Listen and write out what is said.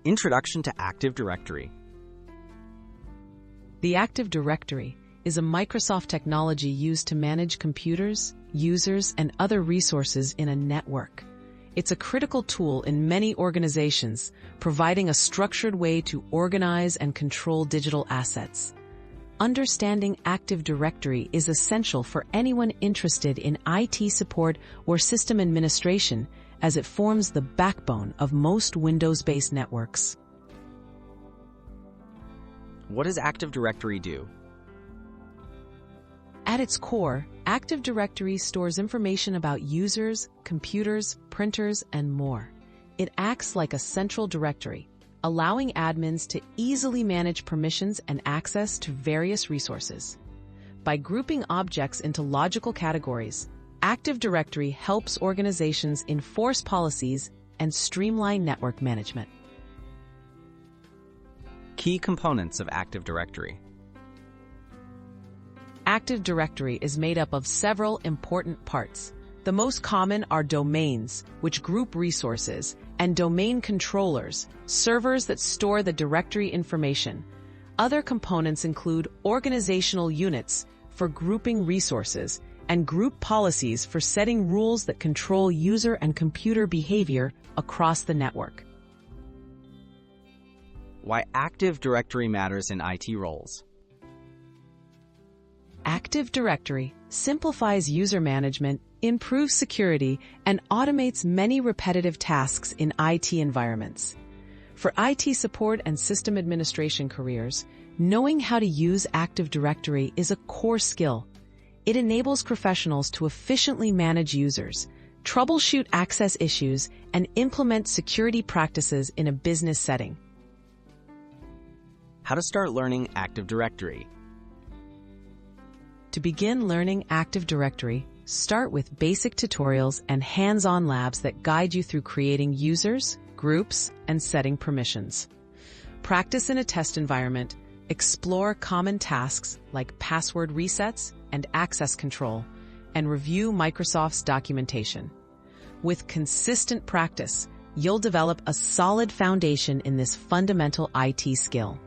Introduction to Active Directory. The Active Directory is a Microsoft technology used to manage computers, users, and other resources in a network. It's a critical tool in many organizations, providing a structured way to organize and control digital assets. Understanding Active Directory is essential for anyone interested in IT support or system administration, as it forms the backbone of most Windows-based networks. What does Active Directory do? At its core, Active Directory stores information about users, computers, printers, and more. It acts like a central directory, allowing admins to easily manage permissions and access to various resources. By grouping objects into logical categories, Active Directory helps organizations enforce policies and streamline network management. Key components of Active Directory. Active Directory is made up of several important parts. The most common are domains, which group resources, and domain controllers, servers that store the directory information. Other components include organizational units for grouping resources and group policies for setting rules that control user and computer behavior across the network. Why Active Directory matters in IT roles. Active Directory simplifies user management, improves security, and automates many repetitive tasks in IT environments. For IT support and system administration careers, knowing how to use Active Directory is a core skill. It enables professionals to efficiently manage users, troubleshoot access issues, and implement security practices in a business setting. How to start learning Active Directory. To begin learning Active Directory, start with basic tutorials and hands-on labs that guide you through creating users, groups, and setting permissions. Practice in a test environment, explore common tasks like password resets and access control, and review Microsoft's documentation. With consistent practice, you'll develop a solid foundation in this fundamental IT skill.